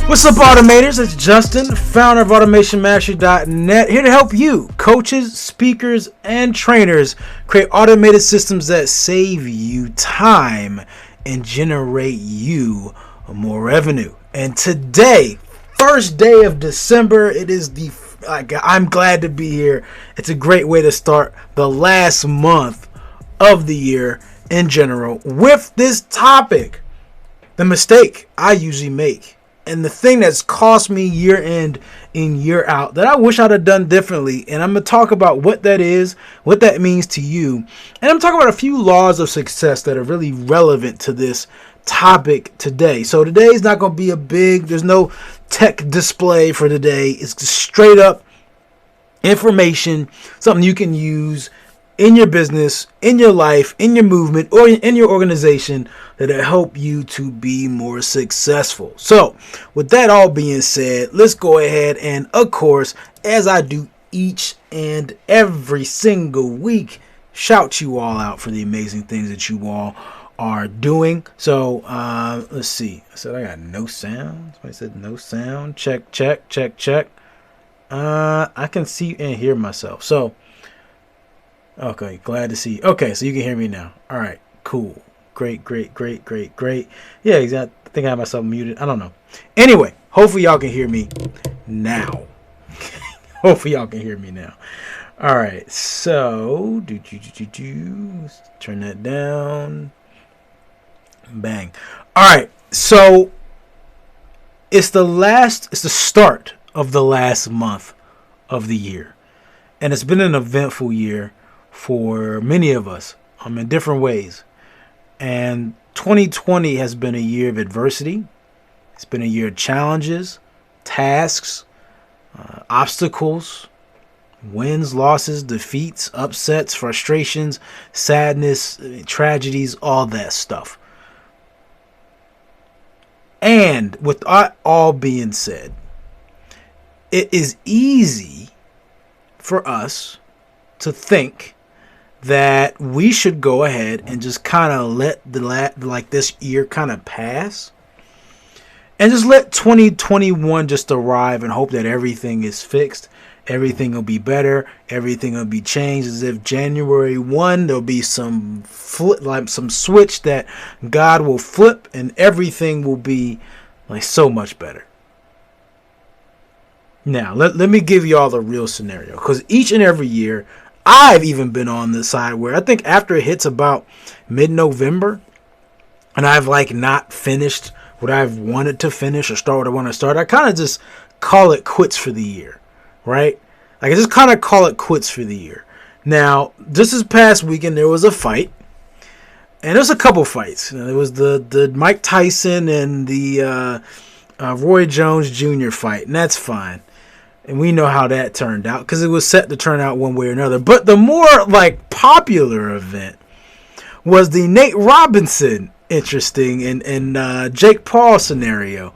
What's up, Automators? It's Justin, founder of AutomationMastery.net, here to help you, coaches, speakers, and trainers, create automated systems that save you time and generate you more revenue. And today, first day of December, I'm glad to be here. It's a great way to start the last month of the year in general with this topic, the mistake I usually make. And the thing that's cost me year in and year out that I wish I'd have done differently. And I'm going to talk about what that is, what that means to you. And I'm talking about a few laws of success that are really relevant to this topic today. So today is not going to be there's no tech display for today. It's just straight up information, something you can use in your business, in your life, in your movement, or in your organization that'll help you to be more successful. So, with that all being said, let's go ahead and, of course, as I do each and every single week, shout you all out for the amazing things that you all are doing. So, let's see. I said I got no sound. Somebody said no sound. Check. I can see and hear myself. So, okay, glad to see you. Okay, so you can hear me now. All right, cool. Great. Yeah, exactly. I think I have myself muted. I don't know. Anyway, hopefully y'all can hear me now. All right, so let's turn that down. Bang. All right, so it's the start of the last month of the year, and it's been an eventful year for many of us in different ways. And 2020 has been a year of adversity. It's been a year of challenges, tasks, obstacles, wins, losses, defeats, upsets, frustrations, sadness, tragedies, all that stuff. And with that all being said, it is easy for us to think that we should go ahead and just kind of let this year kind of pass and just let 2021 just arrive and hope that everything is fixed, everything will be better, everything will be changed, as if January 1 there'll be some switch that God will flip and everything will be like so much better. Now, let me give you all the real scenario, because each and every year I've even been on the side where I think after it hits about mid-November and I've not finished what I've wanted to finish or start what I want to start, I kind of just call it quits for the year, right? I just kind of call it quits for the year. Now, just this past weekend, there was a fight, and there's a couple fights. There was the Mike Tyson and the Roy Jones Jr. fight, and that's fine. And we know how that turned out because it was set to turn out one way or another. But the more popular event was the Nate Robinson interesting and Jake Paul scenario.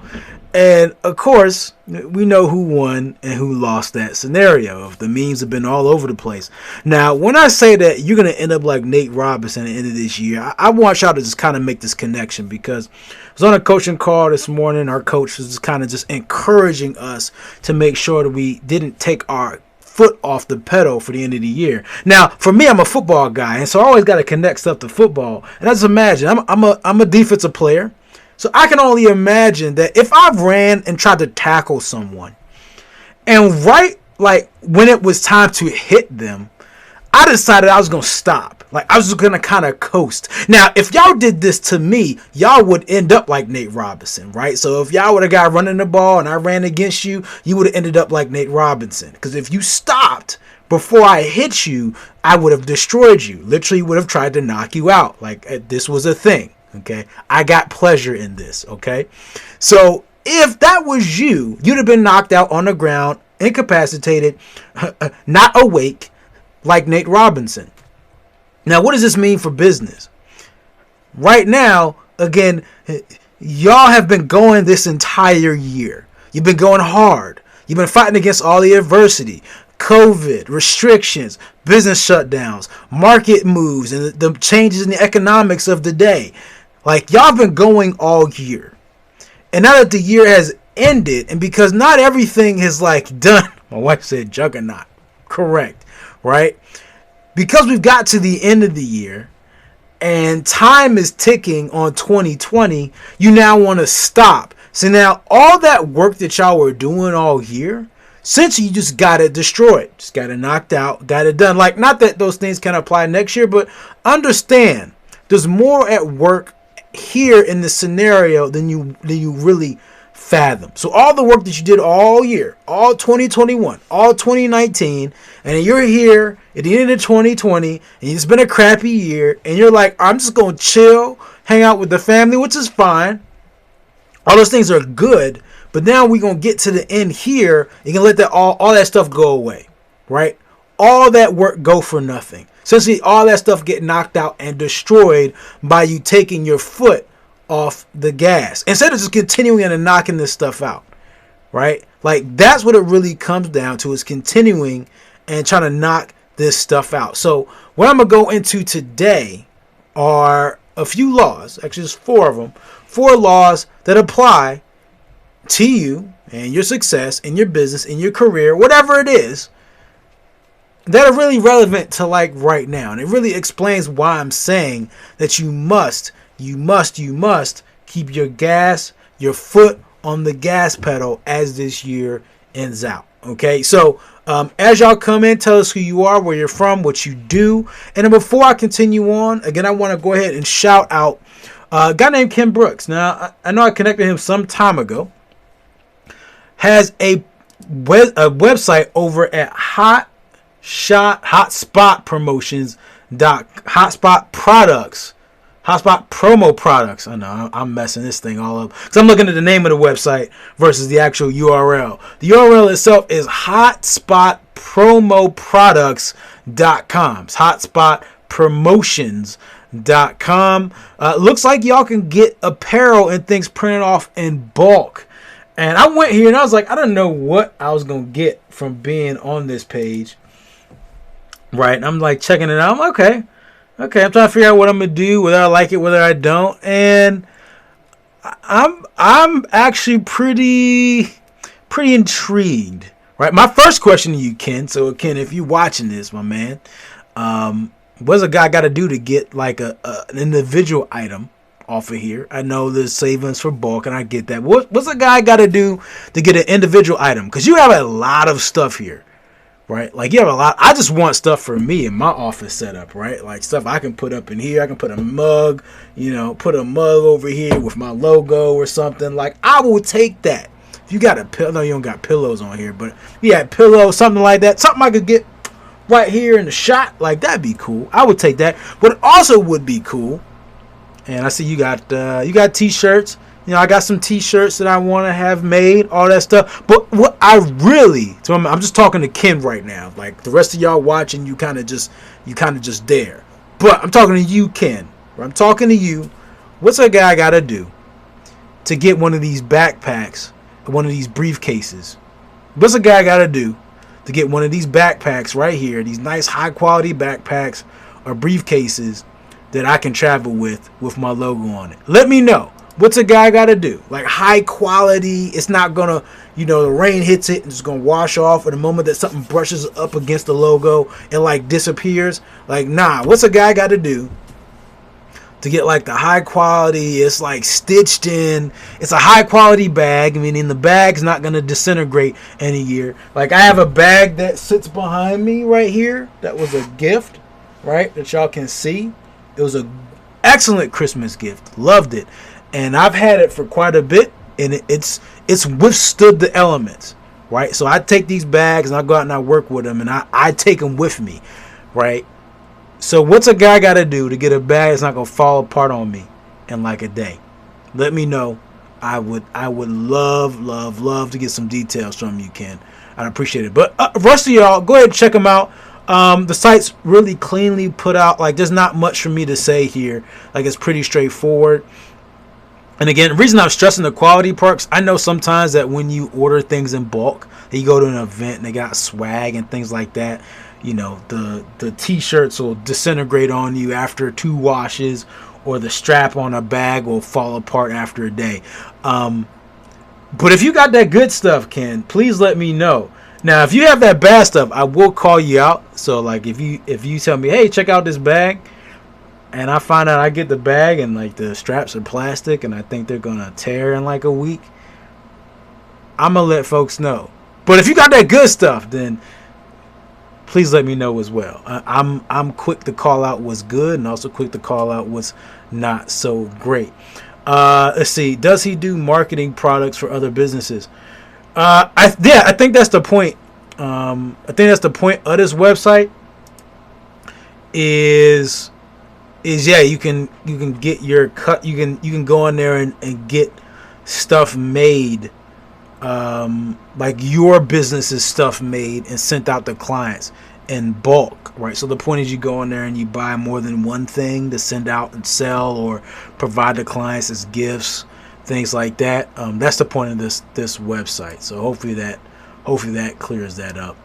And of course, we know who won and who lost that scenario. The memes have been all over the place. Now, when I say that you're going to end up like Nate Robinson at the end of this year, I want y'all to just kind of make this connection, because I was on a coaching call this morning. Our coach was just kind of just encouraging us to make sure that we didn't take our foot off the pedal for the end of the year. Now, for me, I'm a football guy, and so I always got to connect stuff to football. And I just imagine, I'm a defensive player. So I can only imagine that if I ran and tried to tackle someone, and when it was time to hit them, I decided I was going to stop. I was just going to kind of coast. Now, if y'all did this to me, y'all would end up like Nate Robinson, right? So if y'all would have got running the ball and I ran against you, you would have ended up like Nate Robinson. Because if you stopped before I hit you, I would have destroyed you. Literally would have tried to knock you out. This was a thing. Okay, I got pleasure in this. Okay, so if that was you, you'd have been knocked out on the ground, incapacitated, not awake, like Nate Robinson. Now, what does this mean for business? Right now, again, y'all have been going this entire year. You've been going hard. You've been fighting against all the adversity. COVID, restrictions, business shutdowns, market moves, and the changes in the economics of the day. Y'all been going all year. And now that the year has ended, and because not everything is like done, my wife said juggernaut. Correct, right? Because we've got to the end of the year and time is ticking on 2020, you now want to stop. So now all that work that y'all were doing all year, since you just got it destroyed, just got it knocked out, got it done. Like, not that those things can apply next year, but understand there's more at work here in the scenario than you really fathom. So all the work that you did all year, all 2021, all 2019, and you're here at the end of 2020, and it's been a crappy year, and you're like, I'm just going to chill, hang out with the family, which is fine. All those things are good, but now we're going to get to the end here. You can let that all that stuff go away, right? All that work go for nothing. Essentially, all that stuff get knocked out and destroyed by you taking your foot off the gas instead of just continuing and knocking this stuff out, right? Like, that's what it really comes down to, is continuing and trying to knock this stuff out. So what I'm going to go into today are a few laws, actually just 4 of them, 4 laws that apply to you and your success in your business, in your career, whatever it is, that are really relevant to like right now. And it really explains why I'm saying that you must keep your foot on the gas pedal as this year ends out. Okay, so as y'all come in, tell us who you are, where you're from, what you do. And then before I continue on, again, I want to go ahead and shout out a guy named Ken Brooks. Now, I know I connected him some time ago. Has a website over at Hotspot Promo Products. I know I'm messing this thing all up because I'm looking at the name of the website versus the actual URL. The URL itself is hotspotpromoproducts.com. It's hotspotpromotions.com. Looks like y'all can get apparel and things printed off in bulk. And I went here and I was like, I don't know what I was going to get from being on this page. Right. And I'm like checking it out. I'm like, okay. I'm trying to figure out what I'm going to do, whether I like it, whether I don't. And I'm actually pretty intrigued. Right. My first question to you, Ken. So, Ken, if you're watching this, my man, what's a guy got to do to get like an individual item off of here? I know there's savings for bulk, and I get that. What's a guy got to do to get an individual item? Because you have a lot of stuff here, right? Like, you have a lot. I just want stuff for me in my office setup, right? Like, stuff I can put up in here. I can put a mug, put a mug over here with my logo or something. Like, I will take that. If you got a pillow, no, you don't got pillows on here, but if you had pillows, something like that, something I could get right here in the shot, like, that'd be cool. I would take that. But it also would be cool. And I see you got t-shirts. I got some t-shirts that I want to have made, all that stuff. But what I'm just talking to Ken right now. Like, the rest of y'all watching, you kind of just there. But I'm talking to you, Ken. I'm talking to you. What's a guy got to do to get one of these backpacks, one of these briefcases? What's a guy got to do to get one of these backpacks right here, these nice high-quality backpacks or briefcases that I can travel with my logo on it? Let me know. What's a guy got to do? Like, high quality. It's not going to, the rain hits it and it's going to wash off. Or the moment that something brushes up against the logo, it like disappears. Like, nah. What's a guy got to do to get like the high quality? It's like stitched in. It's a high quality bag. Meaning the bag's not going to disintegrate in a year. Like, I have a bag that sits behind me right here. That was a gift, right? That y'all can see. It was an excellent Christmas gift. Loved it. And I've had it for quite a bit. And it's withstood the elements. Right? So I take these bags and I go out and I work with them. And I take them with me. Right? So what's a guy got to do to get a bag that's not going to fall apart on me in like a day? Let me know. I would love to get some details from you, Ken. I'd appreciate it. But rest of y'all, go ahead and check them out. The site's really cleanly put out. Like, there's not much for me to say here. Like, it's pretty straightforward. And again, the reason I'm stressing the quality parts, I know sometimes that when you order things in bulk, you go to an event and they got swag and things like that. The t-shirts will disintegrate on you after 2 washes, or the strap on a bag will fall apart after a day. But if you got that good stuff, Ken, please let me know. Now, if you have that bad stuff, I will call you out. So, like, if you tell me, hey, check out this bag, and I find out I get the bag and like the straps are plastic, and I think they're gonna tear in like a week, I'm gonna let folks know. But if you got that good stuff, then please let me know as well. I'm quick to call out what's good, and also quick to call out what's not so great. Let's see. Does he do marketing products for other businesses? I think that's the point. I think that's the point of this website. Is yeah, you can get your cut. You can go in there and get stuff made. Like your business's stuff made and sent out to clients in bulk, right? So the point is you go in there and you buy more than one thing to send out and sell or provide to clients as gifts, things like that. That's the point of this website. So hopefully that clears that up.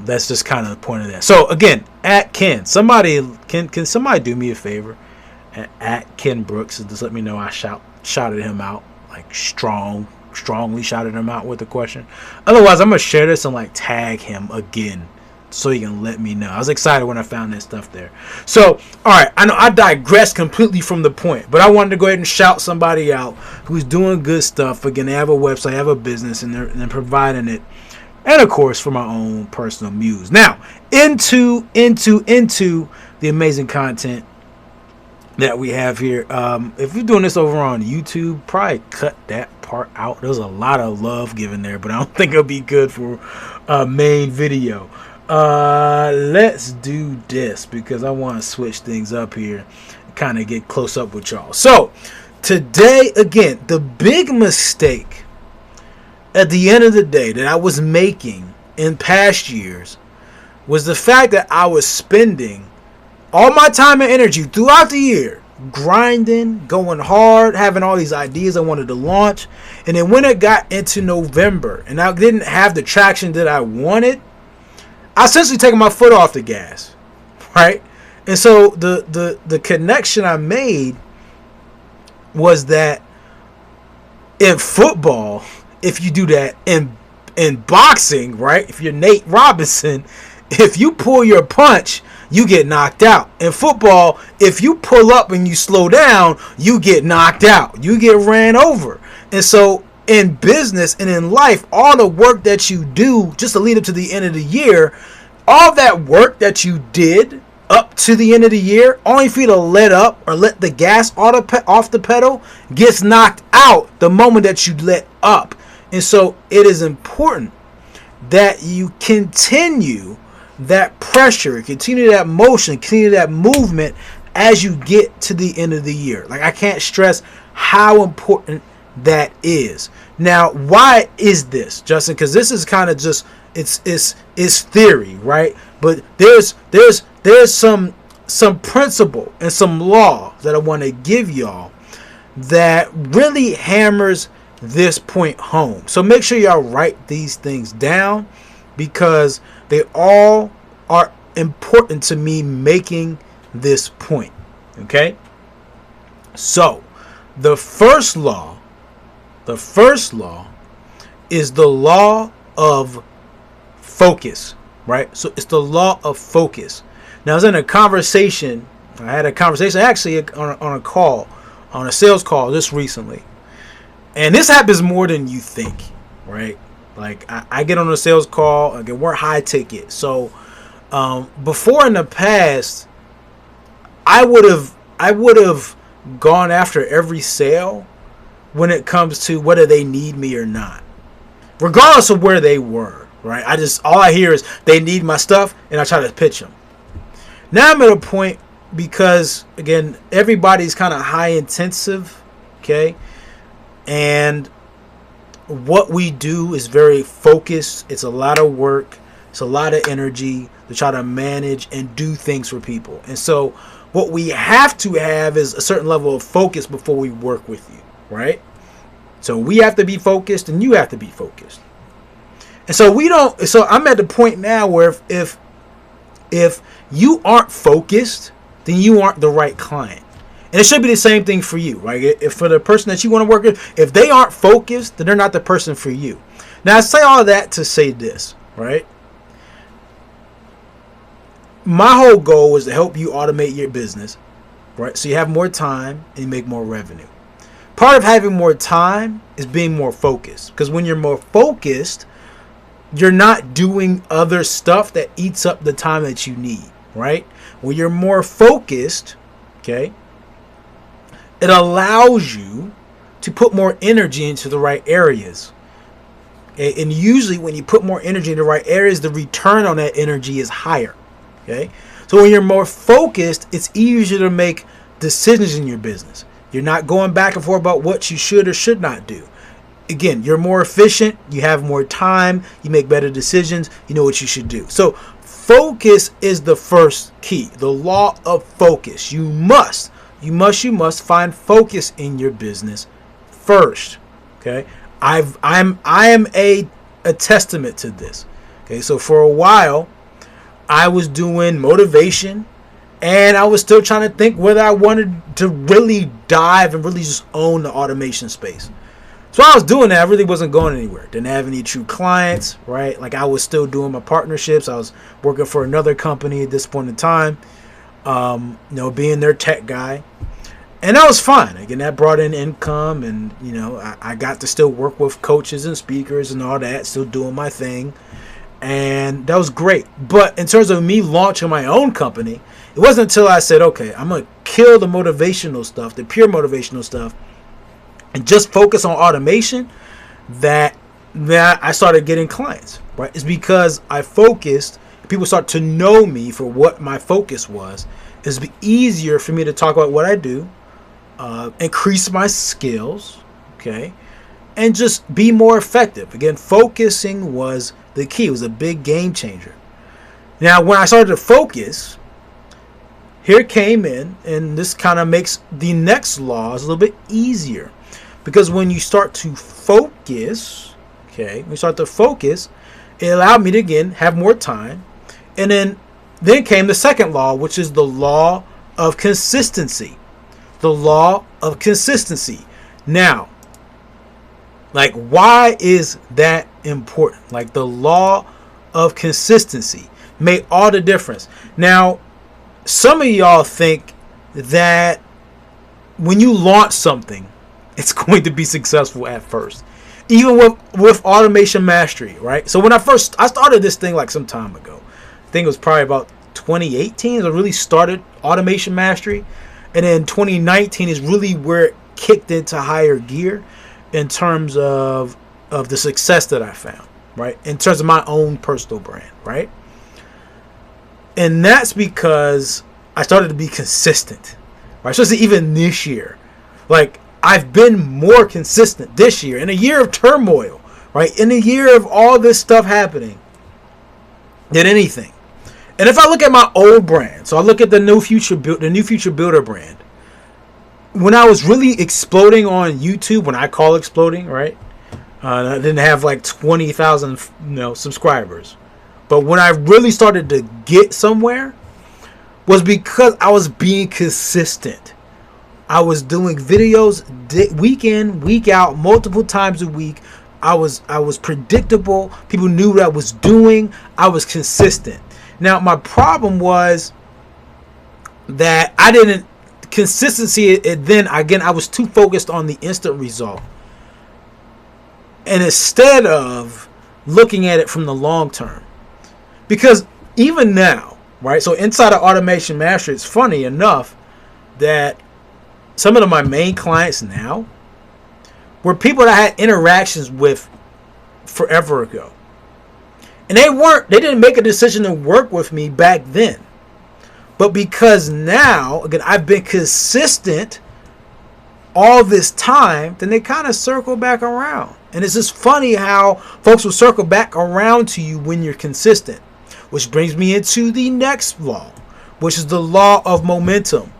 That's just kind of the point of that. So again, at Ken, can somebody do me a favor? At Ken Brooks, just let me know I shouted him out, like strongly shouted him out with the question. Otherwise, I'm gonna share this and like tag him again so he can let me know. I was excited when I found that stuff there. So, all right, I know I digressed completely from the point, but I wanted to go ahead and shout somebody out who's doing good stuff. Again, they have a website, have a business, and they're providing it. And of course, for my own personal muse. Now, into the amazing content that we have here. If you're doing this over on YouTube, probably cut that part out. There's a lot of love given there, but I don't think it'll be good for a main video. Let's do this because I want to switch things up here, kind of get close up with y'all. So today, again, the big mistake at the end of the day that I was making in past years was the fact that I was spending all my time and energy throughout the year grinding, going hard, having all these ideas I wanted to launch. And then when it got into November and I didn't have the traction that I wanted, I essentially taken my foot off the gas, right? And so the connection I made was that in football, if you do that, in boxing, right? If you're Nate Robinson, if you pull your punch, you get knocked out. In football, if you pull up and you slow down, you get knocked out. You get ran over. And so in business and in life, all the work that you do just to lead up to the end of the year, all that work that you did up to the end of the year, only for you to let up or let the gas off the pedal, gets knocked out the moment that you let up. And so it is important that you continue that pressure, continue that motion, continue that movement as you get to the end of the year. Like, I can't stress how important that is. Now, why is this, Justin? Because this is kind of just it's theory, right? But there's some principle and some law that I want to give y'all that really hammers this point home. So make sure y'all write these things down because they all are important to me making this point. Okay? So, the first law is the law of focus, right? So it's the law of focus. Now, I was in a conversation. I had a conversation actually on a call, on a sales call just recently. And this happens more than you think, right? Like, I get on a sales call. Again, we're high ticket. So before in the past, I would have gone after every sale when it comes to whether they need me or not, regardless of where they were, right? All I hear is they need my stuff, and I try to pitch them. Now I'm at a point because, again, everybody's kind of high intensive, okay? And what we do is very focused. It's a lot of work. It's a lot of energy to try to manage and do things for people. And so what we have to have is a certain level of focus before we work with you, right? So we have to be focused and you have to be focused. And so so I'm at the point now where if you aren't focused, then you aren't the right client. And it should be the same thing for you, right? If for the person that you want to work with, if they aren't focused, then they're not the person for you. Now, I say all of that to say this, right? My whole goal was to help you automate your business, right? So you have more time and you make more revenue. Part of having more time is being more focused, because when you're more focused, you're not doing other stuff that eats up the time that you need, right? When you're more focused, okay, it allows you to put more energy into the right areas. Okay? And usually when you put more energy in the right areas, the return on that energy is higher. Okay? So when you're more focused, it's easier to make decisions in your business. You're not going back and forth about what you should or should not do. Again, you're more efficient, you have more time, you make better decisions, you know what you should do. So focus is the first key. The law of focus. You must find focus in your business first. Okay? I am a testament to this. Okay, so for a while I was doing motivation, and I was still trying to think whether I wanted to really dive and really just own the automation space. So I was doing that. I really wasn't going anywhere. Didn't have any true clients, right? Like I was still doing my partnerships. I was working for another company at this point in time, being their tech guy. And that was fine. Again, that brought in income, and, I got to still work with coaches and speakers and all that, still doing my thing. And that was great. But in terms of me launching my own company, it wasn't until I said, okay, I'm going to kill the motivational stuff, the pure motivational stuff, and just focus on automation, that I started getting clients, right? It's because I focused, people start to know me for what my focus was. It's easier for me to talk about what I do, increase my skills, okay, and just be more effective. Again, focusing was the key. It was a big game changer. Now, when I started to focus, here came in, and this kind of makes the next laws a little bit easier. Because when you start to focus, it allowed me to, again, have more time. And then came the second law, which is the law of consistency. The law of consistency. Now, like, why is that important? Like, the law of consistency made all the difference. Now, some of y'all think that when you launch something, it's going to be successful at first. Even with Automation Mastery, right? So when I started this thing like some time ago. I think it was probably about 2018 I really started Automation Mastery. And then 2019 is really where it kicked into higher gear in terms of the success that I found, right? In terms of my own personal brand, right? And that's because I started to be consistent, right? Especially even this year. Like, I've been more consistent this year, in a year of turmoil, right? In a year of all this stuff happening, than anything. And if I look at my old brand, so I look at the New Future Builder brand. When I was really exploding on YouTube, when I call exploding, right? I didn't have like 20,000, subscribers. But when I really started to get somewhere, was because I was being consistent. I was doing videos week in, week out, multiple times a week. I was predictable. People knew what I was doing. I was consistent. Now, my problem was that consistency, then again, I was too focused on the instant result. And instead of looking at it from the long term. Because even now, right? So inside of Automation Mastery, it's funny enough that some of my main clients now were people that I had interactions with forever ago. And they didn't make a decision to work with me back then. But because now, again, I've been consistent all this time, then they kind of circle back around. And it's just funny how folks will circle back around to you when you're consistent. Which brings me into the next law, which is the law of momentum.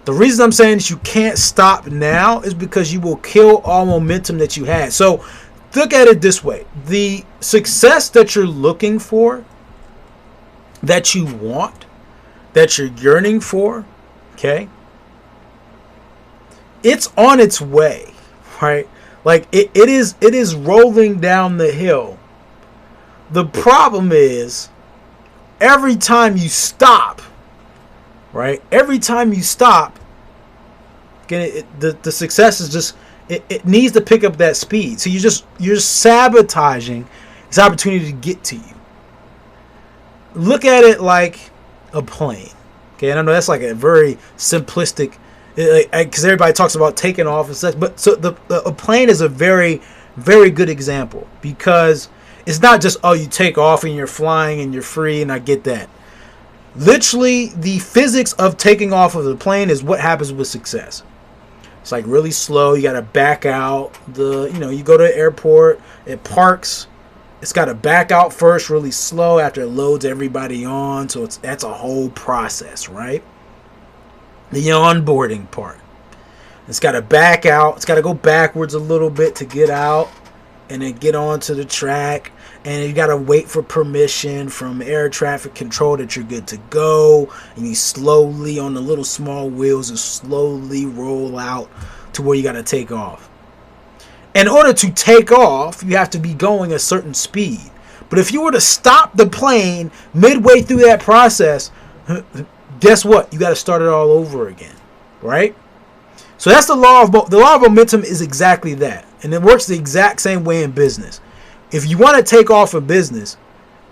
The reason I'm saying that you can't stop now is because you will kill all momentum that you had. So look at it this way. The success that you're looking for, that you want, that you're yearning for, okay, it's on its way, right? Like it is rolling down the hill. The problem is every time you stop, right? Every time you stop, again, the success is just it needs to pick up that speed. So you're sabotaging this opportunity to get to you. Look at it like a plane. Okay, and I know that's like a very simplistic, because everybody talks about taking off and such. But so a plane is a very, very good example, because it's not just, oh, you take off and you're flying and you're free, and I get that. Literally, the physics of taking off of the plane is what happens with success. It's like really slow. You got to back out. You go to the airport, it parks. It's got to back out first really slow after it loads everybody on. So that's a whole process, right? The onboarding part. It's got to back out. It's got to go backwards a little bit to get out and then get onto the track. And you got to wait for permission from air traffic control that you're good to go. And you slowly, on the little small wheels, and slowly roll out to where you got to take off. In order to take off, you have to be going a certain speed. But if you were to stop the plane midway through that process, guess what? You got to start it all over again, right? So that's the law of momentum is exactly that. And it works the exact same way in business. If you want to take off in business,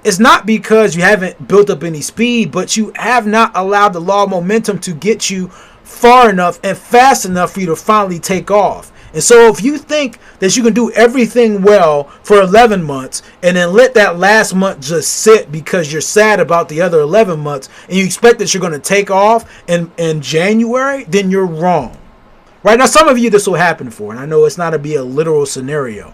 it's not because you haven't built up any speed, but you have not allowed the law of momentum to get you far enough and fast enough for you to finally take off. And so if you think that you can do everything well for 11 months and then let that last month just sit because you're sad about the other 11 months and you expect that you're going to take off in January, then you're wrong. Right now, some of you this will happen for, and I know it's not to be a literal scenario,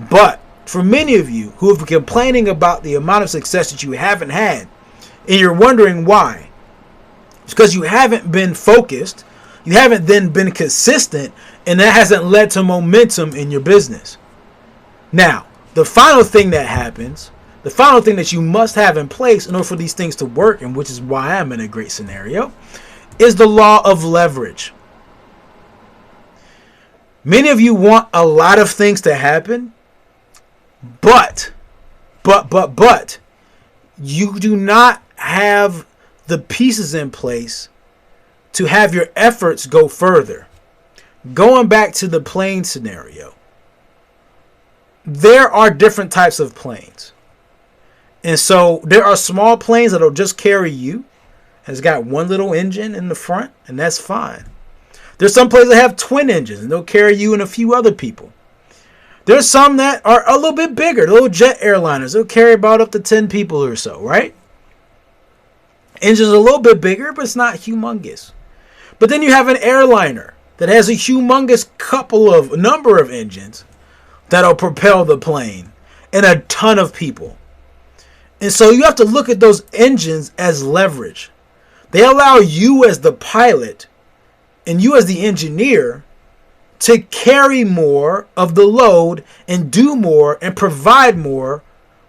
but for many of you who have been complaining about the amount of success that you haven't had, and you're wondering why, it's because you haven't been focused, you haven't then been consistent, and that hasn't led to momentum in your business. Now, the final thing that happens, the final thing that you must have in place in order for these things to work, and which is why I'm in a great scenario, is the law of leverage. Many of you want a lot of things to happen, but you do not have the pieces in place to have your efforts go further. Going back to the plane scenario, there are different types of planes. And so there are small planes that'll just carry you. It's got one little engine in the front, and that's fine. There's some planes that have twin engines, and they'll carry you and a few other people. There's some that are a little bit bigger, little jet airliners. They'll carry about up to 10 people or so, right? Engines are a little bit bigger, but it's not humongous. But then you have an airliner that has a humongous number of engines that'll propel the plane and a ton of people. And so you have to look at those engines as leverage. They allow you as the pilot and you as the engineer to carry more of the load and do more and provide more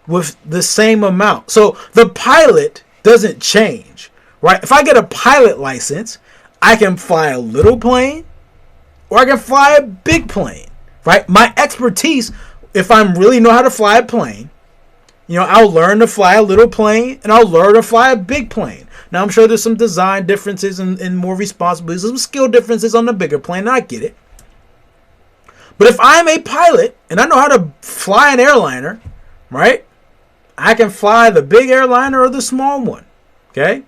with the same amount. So the pilot doesn't change, right? If I get a pilot license, I can fly a little plane or I can fly a big plane, right? My expertise, if I really know how to fly a plane, I'll learn to fly a little plane and I'll learn to fly a big plane. Now, I'm sure there's some design differences and more responsibilities, some skill differences on the bigger plane, and I get it. But if I'm a pilot and I know how to fly an airliner, right, I can fly the big airliner or the small one, okay?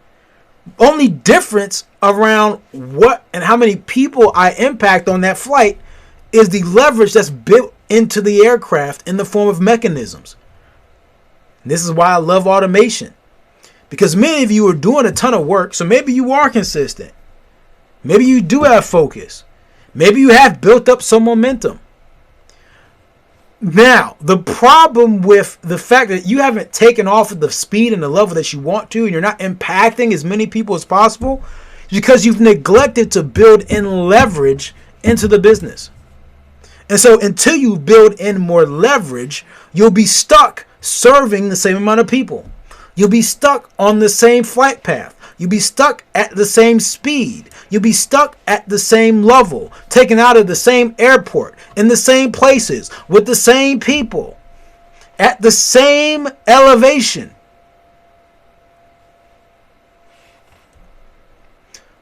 Only difference around what and how many people I impact on that flight is the leverage that's built into the aircraft in the form of mechanisms. And this is why I love automation. Because many of you are doing a ton of work, so maybe you are consistent. Maybe you do have focus. Maybe you have built up some momentum. Now, the problem with the fact that you haven't taken off at the speed and the level that you want to, and you're not impacting as many people as possible, is because you've neglected to build in leverage into the business. And so until you build in more leverage, you'll be stuck serving the same amount of people. You'll be stuck on the same flight path. You'll be stuck at the same speed. You'll be stuck at the same level, taken out of the same airport, in the same places, with the same people, at the same elevation.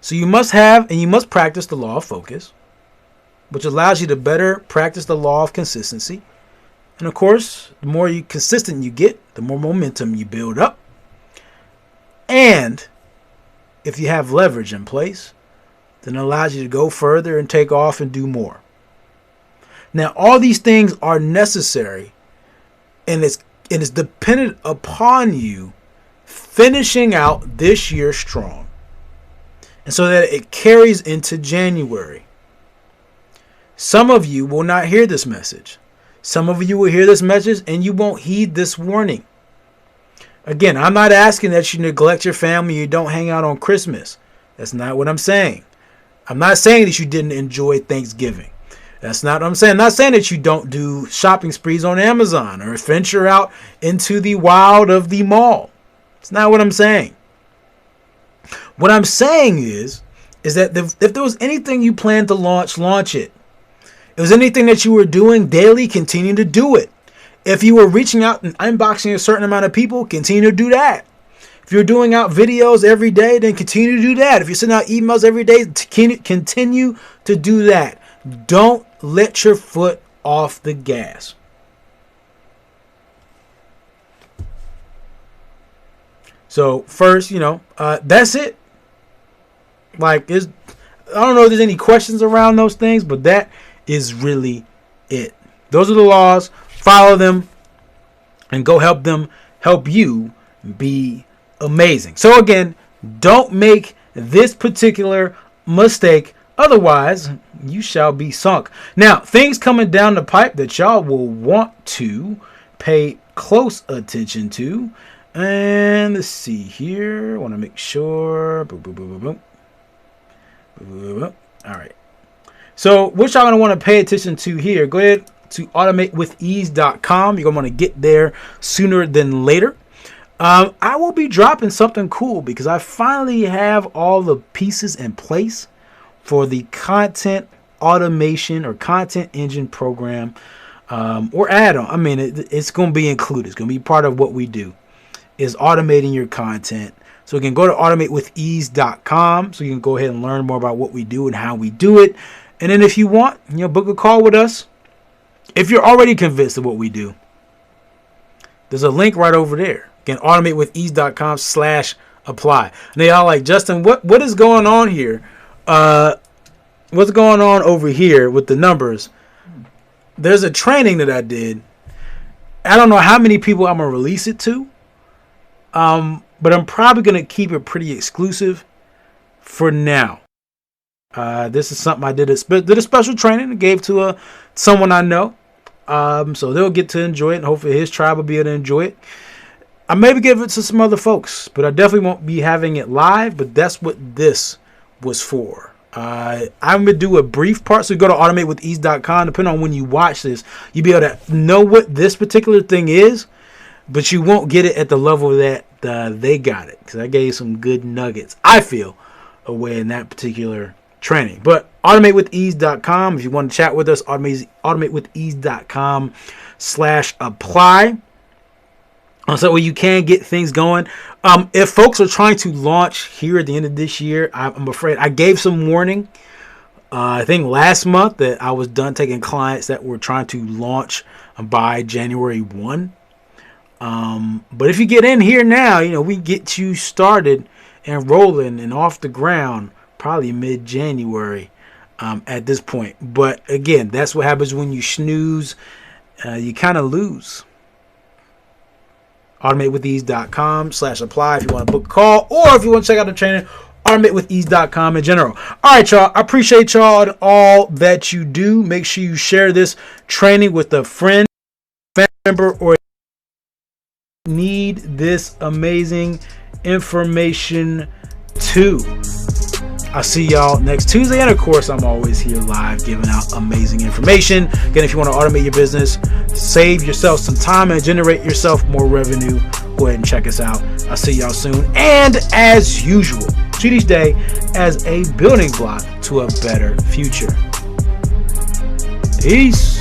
So you must have and you must practice the law of focus, which allows you to better practice the law of consistency. And of course, the more consistent you get, the more momentum you build up. And if you have leverage in place, then it allows you to go further and take off and do more. Now, all these things are necessary, and it's dependent upon you finishing out this year strong, and so that it carries into January. Some of you will not hear this message. Some of you will hear this message and you won't heed this warning. Again, I'm not asking that you neglect your family, you don't hang out on Christmas. That's not what I'm saying. I'm not saying that you didn't enjoy Thanksgiving. That's not what I'm saying. I'm not saying that you don't do shopping sprees on Amazon or venture out into the wild of the mall. It's not what I'm saying. What I'm saying is that if there was anything you planned to launch it. If there was anything that you were doing daily, continue to do it. If you were reaching out and unboxing a certain amount of people, continue to do that. If you're doing out videos every day, then continue to do that. If you're sending out emails every day, continue to do that. Don't let your foot off the gas. So first, that's it. I don't know if there's any questions around those things, but that is really it. Those are the laws. Follow them and go help you be amazing. So again, don't make this particular mistake. Otherwise, you shall be sunk. Now, things coming down the pipe that y'all will want to pay close attention to. And let's see here. I want to make sure. Boom, boom, boom, boom, boom. All right. So what y'all going to want to pay attention to here, go ahead to automatewithease.com. You're going to want to get there sooner than later. I will be dropping something cool because I finally have all the pieces in place for the content automation or content engine program or add-on. I mean, it's going to be included. It's going to be part of what we do is automating your content. So you can go to automatewithease.com so you can go ahead and learn more about what we do and how we do it. And then if you want, book a call with us. If you're already convinced of what we do, there's a link right over there. Again, automatewithease.com/apply. And they all like, Justin, what is going on here? What's going on over here with the numbers? There's a training that I did. I don't know how many people I'm going to release it to. But I'm probably going to keep it pretty exclusive for now. This is something I did a special training and gave to someone I know. So they'll get to enjoy it, and hopefully his tribe will be able to enjoy it. I maybe give it to some other folks, but I definitely won't be having it live. But that's what this was for. I'm going to do a brief part. So you go to automatewithease.com. Depending on when you watch this, you'll be able to know what this particular thing is. But you won't get it at the level that they got it. Because I gave some good nuggets, I feel, away in that particular training. But automatewithease.com. If you want to chat with us, automatewithease.com/apply. So where you can get things going. If folks are trying to launch here at the end of this year, I'm afraid I gave some warning. I think last month that I was done taking clients that were trying to launch by January 1. But if you get in here now, we get you started and rolling and off the ground probably mid-January at this point. But again, that's what happens when you snooze. You kind of lose. automatewithease.com/apply if you want to book a call, or if you want to check out the training, automatewithease.com in general. All right, y'all. I appreciate y'all and all that you do. Make sure you share this training with a friend, family member, or need this amazing information too. I'll see y'all next Tuesday. And of course, I'm always here live giving out amazing information. Again, if you want to automate your business, save yourself some time and generate yourself more revenue, go ahead and check us out. I'll see y'all soon. And as usual, treat each day as a building block to a better future. Peace.